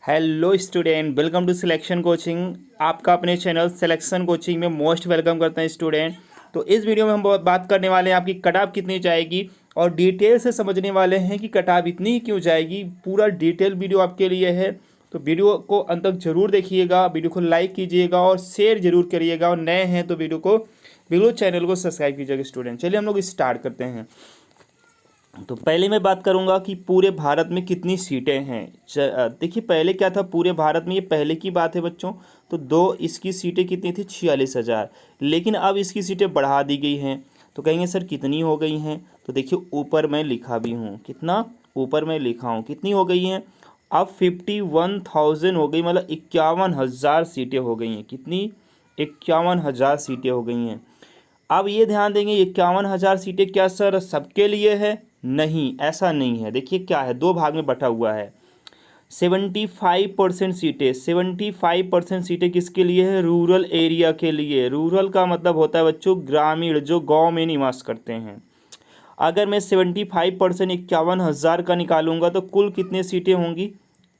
Hello student, welcome to Selection Coaching. आपका अपने channel Selection Coaching में मोस्ट वेलकम करते हैं स्टूडेंट। तो इस वीडियो में हम बात करने वाले हैं आपकी कट ऑफ कितनी जाएगी और डिटेल से समझने वाले हैं कि कट ऑफ इतनी क्यों जाएगी। पूरा डिटेल वीडियो आपके लिए है, तो वीडियो को अंत तक जरूर देखिएगा। वीडियो को लाइक कीजिएगा और शेयर जरूर करिएगा, और नए हैं तो वीडियो को बिल्कुल चैनल को सब्सक्राइब कीजिएगा स्टूडेंट। चलिए हम लोग स्टार्ट करते हैं। तो पहले मैं बात करूंगा कि पूरे भारत में कितनी सीटें हैं। देखिए पहले क्या था पूरे भारत में, ये पहले की बात है बच्चों। तो इसकी सीटें कितनी थी, 46,000। लेकिन अब इसकी सीटें बढ़ा दी गई हैं। तो कहेंगे सर कितनी हो गई हैं, तो देखिए ऊपर मैं लिखा भी हूँ कितना, ऊपर मैं लिखा हूँ कितनी हो गई हैं। अब 51,000 हो गई, मतलब 51,000 सीटें हो गई हैं। कितनी, 51,000 सीटें हो गई हैं। अब ये ध्यान देंगे, 51,000 सीटें क्या सर सबके लिए है? नहीं, ऐसा नहीं है। देखिए क्या है, दो भाग में बटा हुआ है। 75% सीटें, 75% सीटें किसके लिए है? रूरल एरिया के लिए। रूरल का मतलब होता है बच्चों ग्रामीण, जो गांव में निवास करते हैं। अगर मैं 75% 51,000 का निकालूंगा तो कुल कितने सीटें होंगी?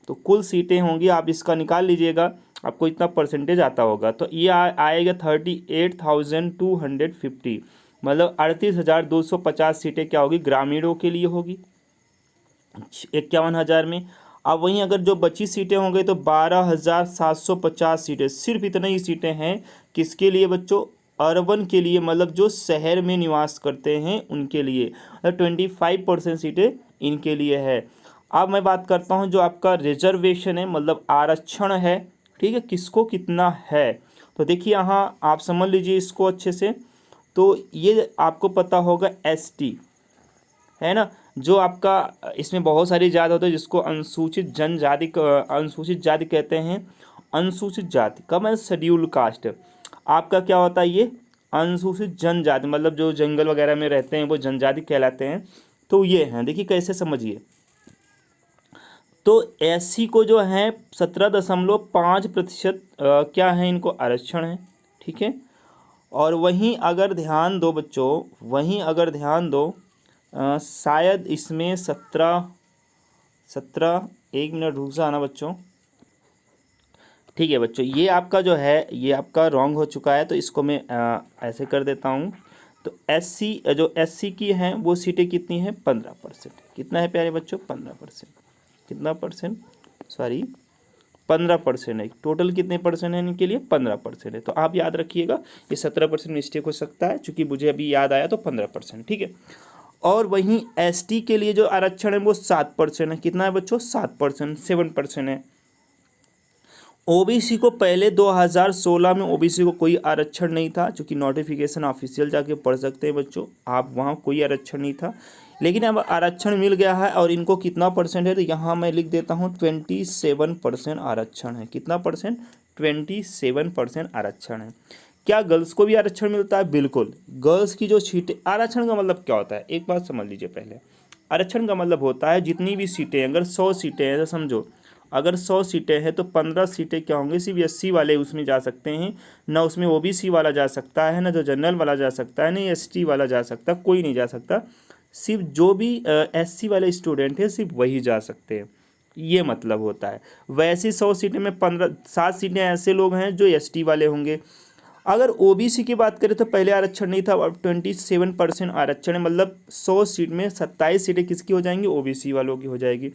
तो कुल सीटें होंगी, आप इसका निकाल लीजिएगा, आपको इतना परसेंटेज आता होगा। तो ये आएगा 38,250, मतलब 38,250 सीटें क्या होगी, ग्रामीणों के लिए होगी 51,000 में। अब वहीं अगर जो बची सीटें होंगी तो 12,750 सीटें, सिर्फ इतनी ही सीटें हैं किसके लिए बच्चों? अर्बन के लिए, मतलब जो शहर में निवास करते हैं उनके लिए। 25% सीटें इनके लिए है। अब मैं बात करता हूं जो आपका रिजर्वेशन है, मतलब आरक्षण है, ठीक है, किसको कितना है। तो देखिए यहाँ आप समझ लीजिए इसको अच्छे से। तो ये आपको पता होगा एसटी है ना, जो आपका इसमें बहुत सारी जात होती है जिसको अनुसूचित जनजाति, अनुसूचित जाति कहते हैं। अनुसूचित जाति का मतलब शेड्यूल कास्ट। आपका क्या होता है ये? अनुसूचित जनजाति, मतलब जो जंगल वगैरह में रहते हैं वो जनजाति कहलाते हैं। तो ये हैं, देखिए कैसे समझिए। तो एससी को जो है 17.5% क्या है, इनको आरक्षण है, ठीक है। और वहीं अगर ध्यान दो बच्चों, वहीं अगर ध्यान दो, शायद इसमें 17 एक मिनट रुक जाना बच्चों, ठीक है बच्चों, ये आपका जो है ये आपका रॉन्ग हो चुका है, तो इसको मैं ऐसे कर देता हूँ। तो एससी, जो एससी की हैं वो सीटें कितनी हैं? 15%। कितना है प्यारे बच्चों? 15%। कितना परसेंट, सॉरी 15% है। टोटल कितने परसेंट है इनके लिए? 15% है। तो आप याद रखिएगा, ये 17% मिस्टेक हो सकता है, चूंकि मुझे अभी याद आया, तो 15%, ठीक है। और वहीं एसटी के लिए जो आरक्षण है वो 7% है। कितना है बच्चों? 7%, 7% है। ओबीसी को पहले 2016 में ओबीसी को कोई आरक्षण नहीं था, क्योंकि नोटिफिकेशन ऑफिशियल जाके पढ़ सकते हैं बच्चों आप, वहाँ कोई आरक्षण नहीं था। लेकिन अब आरक्षण मिल गया है, और इनको कितना परसेंट है, तो यहाँ मैं लिख देता हूँ 27% आरक्षण है। कितना परसेंट? 27% आरक्षण है। क्या गर्ल्स को भी आरक्षण मिलता है? बिल्कुल। गर्ल्स की जो सीटें, आरक्षण का मतलब क्या होता है, एक बात समझ लीजिए पहले। आरक्षण का मतलब होता है जितनी भी सीटें, अगर 100 सीटें हैं तो समझो, अगर 100 सीटें हैं तो 15 सीटें क्या होंगी, सिर्फ एससी वाले उसमें जा सकते हैं, ना उसमें ओबीसी वाला जा सकता है, ना जो जनरल वाला जा सकता है, ना एसटी वाला जा सकता, कोई नहीं जा सकता। सिर्फ जो भी एससी वाले स्टूडेंट हैं सिर्फ वही जा सकते हैं, ये मतलब होता है। वैसे 100 सीटें में 7 सीटें ऐसे लोग हैं जो एसटी वाले होंगे। अगर ओबीसी की बात करें तो पहले आरक्षण नहीं था, अब 27% आरक्षण है, मतलब 100 सीट में 27 सीटें किसकी हो जाएंगी? ओबीसी वालों की हो जाएगी।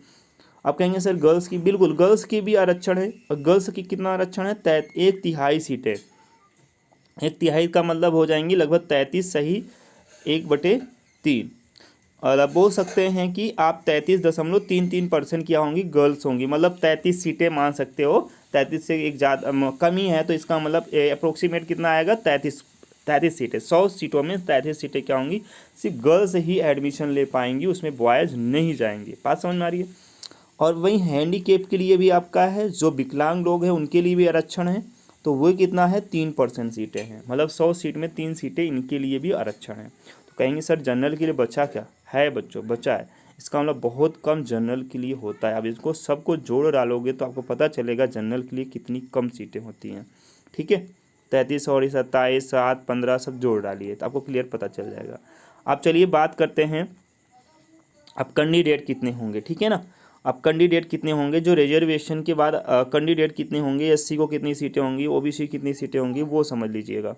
आप कहेंगे सर गर्ल्स की, बिल्कुल गर्ल्स की भी आरक्षण है। और गर्ल्स की कितना आरक्षण है? 1/3 सीटें। 1/3 का मतलब हो जाएंगी लगभग 33, सही 1/3। और अब बोल सकते हैं कि आप 33.33% क्या होंगी? गर्ल्स होंगी, मतलब 33 सीटें मान सकते हो। 33 से एक ज़्यादा कमी है, तो इसका मतलब अप्रोक्सीमेट कितना आएगा? 33 सीटें। 100 सीटों में 33 सीटें क्या होंगी? सिर्फ गर्ल्स ही एडमिशन ले पाएंगी, उसमें बॉयज़ नहीं जाएंगे। बात समझ में आ रही है? और वहीं हैंडीकेप के लिए भी आपका है, जो विकलांग लोग हैं उनके लिए भी आरक्षण है। तो वो कितना है? 3% सीटें हैं, मतलब 100 सीट में 3 सीटें इनके लिए भी आरक्षण है। तो कहेंगे सर जनरल के लिए बचा क्या है? बच्चों बचा है, इसका मतलब बहुत कम जनरल के लिए होता है। अब इसको सबको जोड़ डालोगे तो आपको पता चलेगा जनरल के लिए कितनी कम सीटें होती हैं, ठीक है। 33 और 27, 7, 15 सब जोड़ डालिए तो आपको क्लियर पता चल जाएगा। अब चलिए बात करते हैं अब कैंडिडेट कितने होंगे, ठीक है ना। अब कैंडिडेट कितने होंगे, जो रिजर्वेशन के बाद कैंडिडेट कितने होंगे, एससी को कितनी सीटें होंगी, ओबीसी कितनी सीटें होंगी, वो समझ लीजिएगा।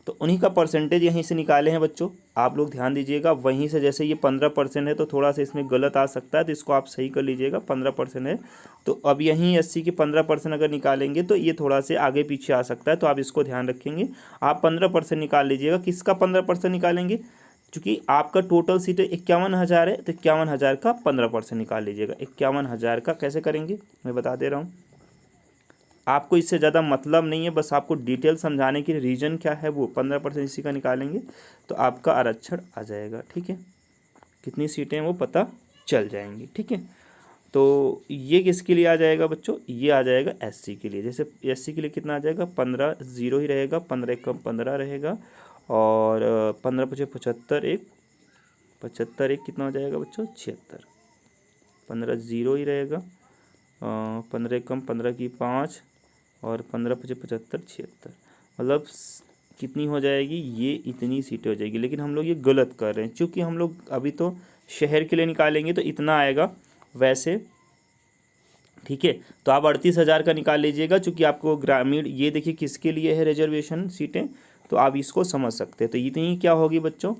तो उन्हीं का परसेंटेज यहीं से निकाले हैं बच्चों, आप लोग ध्यान दीजिएगा। वहीं से जैसे ये 15% है तो थोड़ा सा इसमें गलत आ सकता है, तो इसको आप सही कर लीजिएगा। 15% है तो अब यहीं 80 के 15% अगर निकालेंगे तो ये थोड़ा से आगे पीछे आ सकता है, तो आप इसको ध्यान रखेंगे। आप 15% निकाल लीजिएगा। किसका 15% निकालेंगे, क्योंकि आपका टोटल सीटें 51,000 है, तो 51,000 का 15% निकाल लीजिएगा। 51,000 का कैसे करेंगे मैं बता दे रहा हूँ, आपको इससे ज़्यादा मतलब नहीं है, बस आपको डिटेल समझाने के लिए रीजन क्या है वो 15% इसी का निकालेंगे तो आपका आरक्षण आ जाएगा। ठीक है, कितनी सीटें हैं वो पता चल जाएंगी। ठीक है, तो ये किसके लिए आ जाएगा बच्चों, ये आ जाएगा एससी के लिए। जैसे एससी के लिए कितना आ जाएगा, 15 जीरो ही रहेगा, 15 कम 15 रहेगा, और 15 पचे 75, एक 75 एक कितना हो जाएगा बच्चों, 76। 15 जीरो ही रहेगा, 15 कम 15 की 5, और 15 पचे 75, 76, मतलब कितनी हो जाएगी, ये इतनी सीटें हो जाएगी। लेकिन हम लोग ये गलत कर रहे हैं, क्योंकि हम लोग अभी तो शहर के लिए निकालेंगे तो इतना आएगा वैसे। ठीक है, तो आप 38,000 का निकाल लीजिएगा, चूँकि आपको ग्रामीण, ये देखिए किसके लिए है रिजर्वेशन सीटें, तो आप इसको समझ सकते हैं। तो इतनी क्या होगी बच्चों,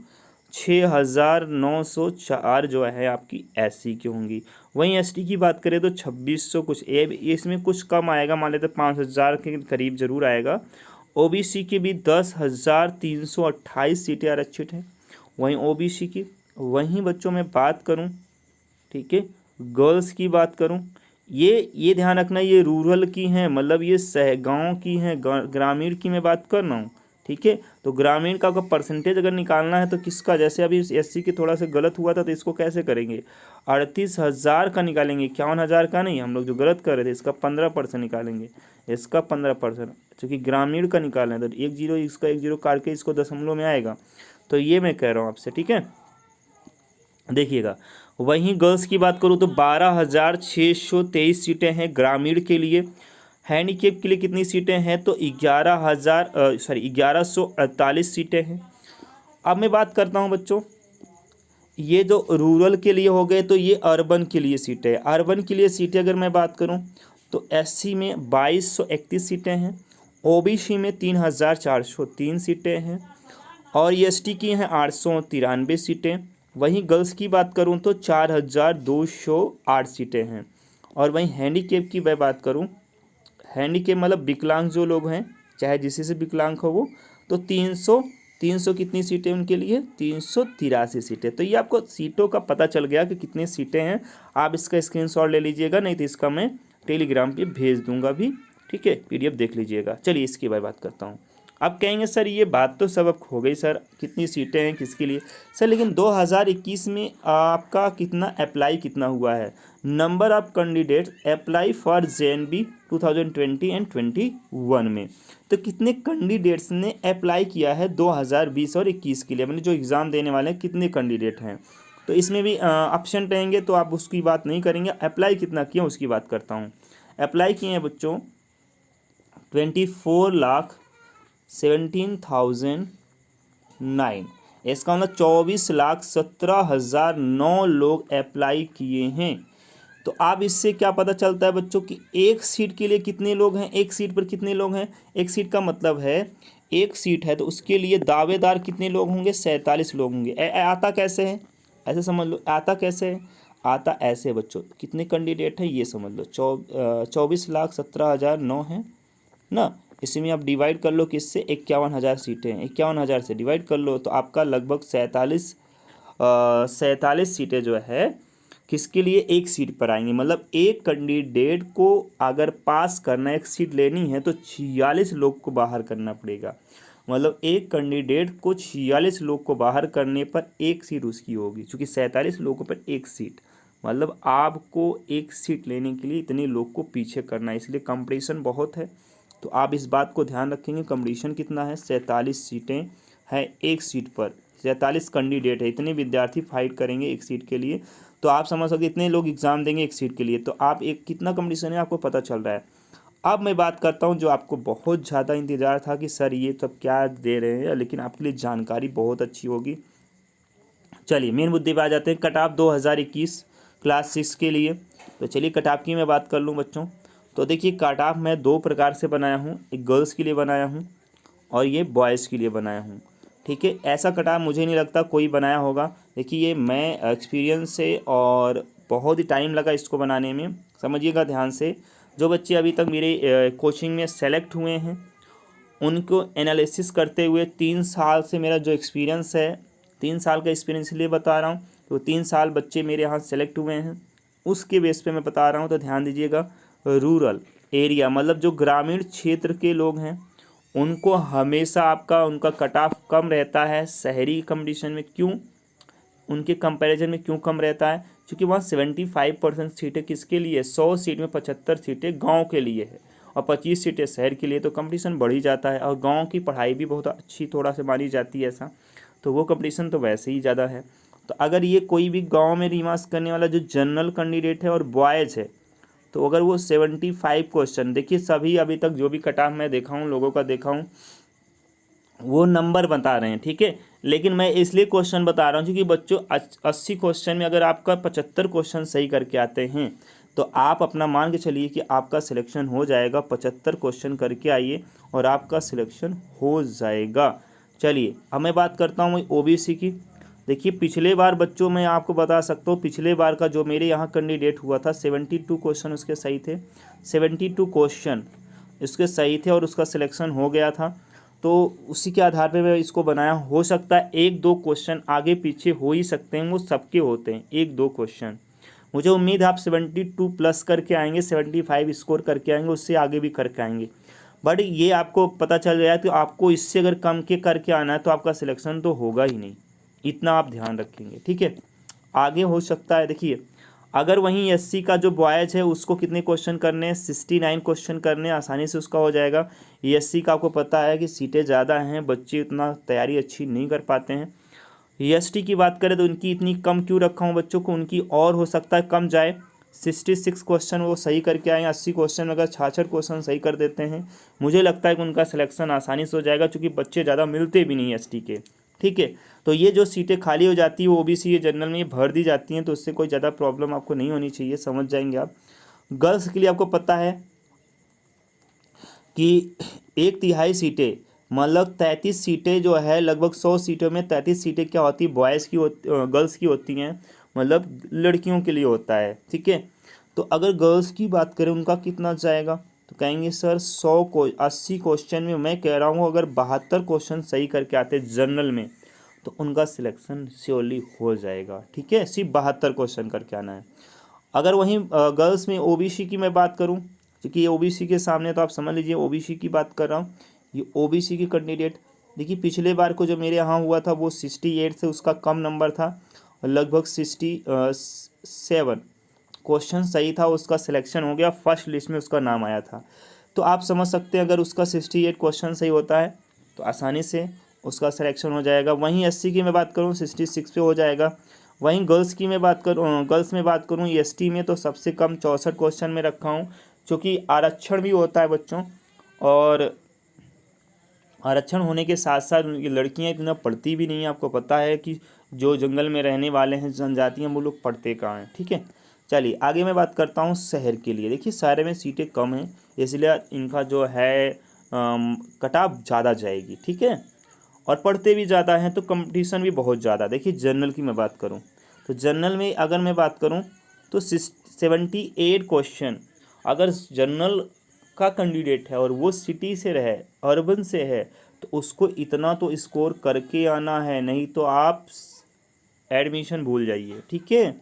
6,904 जो है आपकी एससी की होंगी। वहीं एसटी की बात करें तो 2,600 कुछ, इसमें कुछ कम आएगा, मान लेते 5,000 के करीब जरूर आएगा। ओबीसी की भी 10,328 सीटें आरक्षित हैं वहीं ओबीसी की। वहीं बच्चों में बात करूं, ठीक है, गर्ल्स की बात करूं, ये ध्यान रखना, ये रूरल की हैं, मतलब ये गांव की हैं, ग्रामीण की मैं बात कर रहा हूँ। ठीक है, तो ग्रामीण का परसेंटेज अगर निकालना है तो किसका, जैसे अभी एससी के थोड़ा सा गलत हुआ था, तो इसको कैसे करेंगे, 38,000 का निकालेंगे, 51,000 का नहीं, हम लोग जो गलत कर रहे थे इसका 15% निकालेंगे, इसका 15%, क्योंकि ग्रामीण का निकालना है तो 1 जीरो, इसका 1 जीरो काट के इसको दशमलव में आएगा। तो ये मैं कह रहा हूँ आपसे। ठीक है, देखिएगा। वहीं गर्ल्स की बात करूँ तो 12,623 सीटें हैं ग्रामीण के लिए। हैंडीकेप के लिए कितनी सीटें हैं, तो 1148 सीटें हैं। अब मैं बात करता हूं बच्चों, ये जो रूरल के लिए हो गए, तो ये अर्बन के लिए सीटें हैं। अर्बन के लिए सीटें अगर मैं बात करूं तो एससी में 2,231 सीटें हैं, ओबीसी में 3,403 सीटें हैं, और एसटी की हैं 893 सीटें। वहीं गर्ल्स की बात करूं तो 4,208 सीटें हैं। और वहीं हैंडीकेप की मैं बात करूं, हैंडीकेप मतलब विकलांग जो लोग हैं, चाहे जिसी से विकलांग हो वो, तो 300 कितनी सीटें उनके लिए, 383 सीटें। तो ये आपको सीटों का पता चल गया कि कितनी सीटें हैं। आप इसका स्क्रीनशॉट ले लीजिएगा, नहीं तो इसका मैं टेलीग्राम पे भेज दूंगा भी। ठीक है, पीडीएफ देख लीजिएगा। चलिए इसकी बात करता हूँ। अब कहेंगे सर ये बात तो सब हो गई सर, कितनी सीटें हैं किसके लिए सर, लेकिन 2021 में आपका कितना अप्लाई कितना हुआ है, number of candidate apply for JNB 2020 and 21 में, तो कितने कैंडिडेट्स ने अप्लाई किया है 2020 और 21 के लिए, मैंने जो एग्ज़ाम देने वाले हैं कितने कैंडिडेट हैं। तो इसमें भी ऑप्शन रहेंगे, तो आप उसकी बात नहीं करेंगे, अप्लाई कितना किया उसकी बात करता हूँ। अप्लाई किए हैं बच्चों 24,17,009, इसका मतलब 24,17,009 लोग अप्लाई किए हैं। तो आप इससे क्या पता चलता है बच्चों कि एक सीट के लिए कितने लोग हैं, एक सीट पर कितने लोग हैं। एक सीट का मतलब है एक सीट है तो उसके लिए दावेदार कितने लोग होंगे, 47 लोग होंगे। आता कैसे है, ऐसे समझ लो, आता कैसे है, आता ऐसे है बच्चों, कितने कैंडिडेट हैं ये समझ लो, 24,17,009 है ना। इसमें आप डिवाइड कर लो किससे, 51,000 सीटें हैं, 51,000 से डिवाइड कर लो तो आपका लगभग 47 सीटें जो है किसके लिए, एक सीट पर आएंगे। मतलब एक कैंडिडेट को अगर पास करना, एक सीट लेनी है तो 46 लोग को बाहर करना पड़ेगा। मतलब एक कैंडिडेट को 46 लोग को बाहर करने पर एक सीट उसकी होगी, क्योंकि 47 लोगों पर एक सीट, मतलब आपको एक सीट लेने के लिए इतने लोग को पीछे करना है, इसलिए कंपटीशन बहुत है। तो आप इस बात को ध्यान रखेंगे, कंपटीशन कितना है, 47 सीटें हैं एक सीट पर, 47 कैंडिडेट है, इतने विद्यार्थी फाइट करेंगे एक सीट के लिए। तो आप समझ सकते इतने लोग एग्जाम देंगे एक सीट के लिए, तो आप एक कितना कंपटीशन है आपको पता चल रहा है। अब मैं बात करता हूं जो आपको बहुत ज़्यादा इंतज़ार था कि सर ये सब क्या दे रहे हैं, लेकिन आपके लिए जानकारी बहुत अच्छी होगी। चलिए मेन मुद्दे पे आ जाते हैं, कट ऑफ 2021, क्लास 6 के लिए। तो चलिए कट ऑफ की मैं बात कर लूँ बच्चों। तो देखिए कट ऑफ मैं 2 प्रकार से बनाया हूँ, एक गर्ल्स के लिए बनाया हूँ और ये बॉयज़ के लिए बनाया हूँ। ठीक है, ऐसा कट ऑफ मुझे नहीं लगता कोई बनाया होगा। देखिए ये मैं एक्सपीरियंस से और बहुत ही टाइम लगा इसको बनाने में, समझिएगा ध्यान से। जो बच्चे अभी तक मेरे कोचिंग में सेलेक्ट हुए हैं उनको एनालिसिस करते हुए 3 साल से मेरा जो एक्सपीरियंस है, 3 साल का एक्सपीरियंस इसलिए बता रहा हूँ तो 3 साल बच्चे मेरे यहाँ सेलेक्ट हुए हैं, उसके बेस पे मैं बता रहा हूँ। तो ध्यान दीजिएगा, रूरल एरिया मतलब जो ग्रामीण क्षेत्र के लोग हैं उनको हमेशा आपका उनका कट ऑफ कम रहता है शहरी कंपटीशन में। क्यों? उनके कंपैरिजन में क्यों कम रहता है? क्योंकि वहाँ 75% सीटें किसके लिए? 100 सीट में 75 सीटें गांव के लिए है और 25 सीटें शहर के लिए। तो कंपटीशन बढ़ ही जाता है और गांव की पढ़ाई भी बहुत अच्छी थोड़ा सा मानी जाती है ऐसा, तो वो कंपटीशन तो वैसे ही ज़्यादा है। तो अगर ये कोई भी गाँव में रिमार्क्स करने वाला जो जनरल कैंडिडेट है और बॉयज़ है, तो अगर वो 75 क्वेश्चन, देखिए सभी अभी तक जो भी कट ऑफ मैं देखा हूँ लोगों का देखा हूँ वो नंबर बता रहे हैं, ठीक है। लेकिन मैं इसलिए क्वेश्चन बता रहा हूँ क्योंकि बच्चों 80 क्वेश्चन में अगर आपका 75 क्वेश्चन सही करके आते हैं तो आप अपना मान के चलिए कि आपका सिलेक्शन हो जाएगा। 75 क्वेश्चन करके आइए और आपका सिलेक्शन हो जाएगा। चलिए अब मैं बात करता हूँ ओबीसी की। देखिए पिछले बार बच्चों मैं आपको बता सकता हूँ, पिछले बार का जो मेरे यहाँ कैंडिडेट हुआ था 72 क्वेश्चन उसके सही थे, 72 क्वेश्चन उसके सही थे और उसका सिलेक्शन हो गया था। तो उसी के आधार पे मैं इसको बनाया। हो सकता है 1-2 क्वेश्चन आगे पीछे हो ही सकते हैं, वो सबके होते हैं 1-2 क्वेश्चन। मुझे उम्मीद है आप 72 प्लस करके आएंगे, 75 स्कोर करके आएंगे, उससे आगे भी करके आएंगे। बट ये आपको पता चल गया है तो आपको इससे अगर कम के करके आना है तो आपका सिलेक्शन तो होगा ही नहीं, इतना आप ध्यान रखेंगे, ठीक है। आगे हो सकता है, देखिए अगर वहीं एससी का जो बॉयज है उसको कितने क्वेश्चन करने हैं? 69 क्वेश्चन करने, आसानी से उसका हो जाएगा। एससी का आपको पता है कि सीटें ज़्यादा हैं, बच्चे उतना तैयारी अच्छी नहीं कर पाते हैं। एसटी की बात करें तो उनकी इतनी कम क्यों रखा हूँ बच्चों को, उनकी और हो सकता है कम जाए। 66 क्वेश्चन वो सही करके आए, 80 क्वेश्चन अगर 66 क्वेश्चन सही कर देते हैं मुझे लगता है कि उनका सिलेक्शन आसानी से हो जाएगा, क्योंकि बच्चे ज़्यादा मिलते भी नहीं एसटी के, ठीक है। तो ये जो सीटें खाली हो जाती है वो ओबीसी ये जनरल में ये भर दी जाती हैं, तो उससे कोई ज़्यादा प्रॉब्लम आपको नहीं होनी चाहिए, समझ जाएंगे आप। गर्ल्स के लिए आपको पता है कि 1/3 सीटें मतलब 33 सीटें जो है, लगभग 100 सीटों में 33 सीटें क्या होती है? बॉयज़ की गर्ल्स की होती हैं, मतलब लड़कियों के लिए होता है, ठीक है। तो अगर गर्ल्स की बात करें उनका कितना जाएगा, तो कहेंगे सर 80 क्वेश्चन में मैं कह रहा हूँ अगर 72 क्वेश्चन सही करके आते जनरल में तो उनका सिलेक्शन श्योरली हो जाएगा, ठीक है। सिर्फ 72 क्वेश्चन करके आना है। अगर वहीं गर्ल्स में ओबीसी की मैं बात करूं, क्योंकि ये ओबीसी के सामने तो आप समझ लीजिए ओबीसी की बात कर रहा हूं। ये ओबीसी की कैंडिडेट देखिए पिछले बार को जो मेरे यहाँ हुआ था वो 68 से उसका कम नंबर था, लगभग 67 क्वेश्चन सही था, उसका सिलेक्शन हो गया, फर्स्ट लिस्ट में उसका नाम आया था। तो आप समझ सकते हैं अगर उसका 68 क्वेश्चन सही होता है तो आसानी से उसका सिलेक्शन हो जाएगा। वहीं एससी की मैं बात करूँ 66 पे हो जाएगा। वहीं गर्ल्स की मैं बात करूँ, गर्ल्स में बात करूँ एसटी में तो सबसे कम 64 क्वेश्चन में रखा हूँ, क्योंकि आरक्षण भी होता है बच्चों, और आरक्षण होने के साथ साथ उनकी लड़कियाँ इतना पढ़ती भी नहीं है। आपको पता है कि जो जंगल में रहने वाले हैं जनजातियाँ वो लोग पढ़ते कहाँ हैं, ठीक है। चलिए आगे मैं बात करता हूँ शहर के लिए। देखिए शहर में सीटें कम हैं इसलिए इनका जो है कट ऑफ ज़्यादा जाएगी, ठीक है, और पढ़ते भी ज़्यादा हैं तो कंपटीशन भी बहुत ज़्यादा। देखिए जनरल की मैं बात करूँ तो जनरल में अगर मैं बात करूँ तो 78 क्वेश्चन अगर जनरल का कैंडिडेट है और वो सिटी से रहे, अर्बन से है, तो उसको इतना तो स्कोर करके आना है, नहीं तो आप एडमिशन भूल जाइए, ठीक है।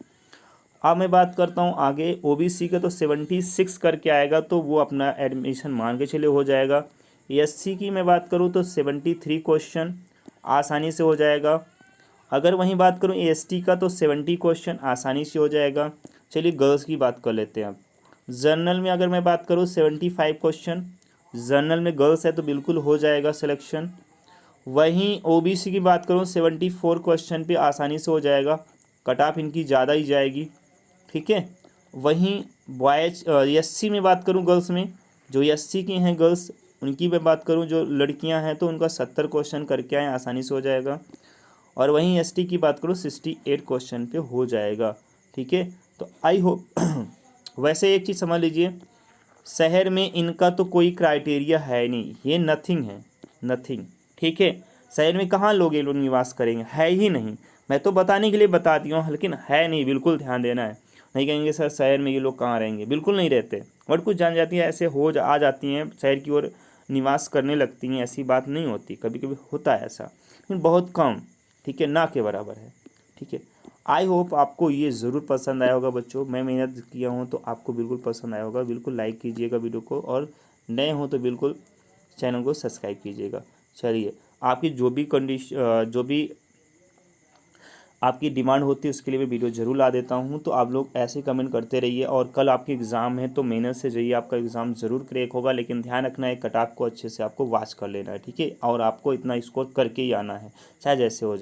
अब मैं बात करता हूँ आगे ओबीसी का, तो 76 करके आएगा तो वो अपना एडमिशन मान के चले हो जाएगा। एससी की मैं बात करूँ तो 73 क्वेश्चन आसानी से हो जाएगा। अगर वहीं बात करूँ एसटी का तो 70 क्वेश्चन आसानी से हो जाएगा। चलिए गर्ल्स की बात कर लेते हैं अब। जनरल में अगर मैं बात करूँ 75 क्वेश्चन जनरल में गर्ल्स है तो बिल्कुल हो जाएगा सिलेक्शन। वहीं ओबीसी की बात करूँ 74 क्वेश्चन पे आसानी से हो जाएगा, कट ऑफ इनकी ज़्यादा ही जाएगी, ठीक है। वहीं बॉयज एससी में बात करूं गर्ल्स में, जो एससी की हैं गर्ल्स उनकी मैं बात करूं जो लड़कियां हैं तो उनका 70 क्वेश्चन करके आए आसानी से हो जाएगा। और वहीं एसटी की बात करूं 68 क्वेश्चन पे हो जाएगा, ठीक है। तो तो आई होप वैसे एक चीज़ समझ लीजिए, शहर में इनका तो कोई क्राइटेरिया है नहीं, ये नथिंग है, नथिंग। ठीक है, शहर में कहाँ लोग ये लोग निवास करेंगे, है ही नहीं। मैं तो बताने के लिए बता दिया हूँ, लेकिन है नहीं, बिल्कुल ध्यान देना है। नहीं कहेंगे सर शहर में ये लोग कहाँ रहेंगे, बिल्कुल नहीं रहते। और कुछ जनजातियाँ ऐसे आ जाती हैं शहर की ओर निवास करने लगती हैं, ऐसी बात नहीं होती, कभी कभी होता है ऐसा, लेकिन बहुत कम। ठीक है, ना के बराबर है। ठीक है, आई होप आपको ये ज़रूर पसंद आया होगा बच्चों। मैं मेहनत किया हूँ तो आपको बिल्कुल पसंद आया होगा। बिल्कुल लाइक कीजिएगा वीडियो को, और नए हो तो बिल्कुल चैनल को सब्सक्राइब कीजिएगा। चलिए, आपकी जो भी आपकी डिमांड होती है उसके लिए मैं वीडियो ज़रूर ला देता हूँ। तो आप लोग ऐसे कमेंट करते रहिए, और कल आपकी एग्ज़ाम है तो मेहनत से जाइए, आपका एग्ज़ाम ज़रूर क्रैक होगा। लेकिन ध्यान रखना है, कट ऑफ को अच्छे से आपको वॉच कर लेना है। ठीक है, और आपको इतना स्कोर करके ही आना है, चाहे जैसे हो जाए।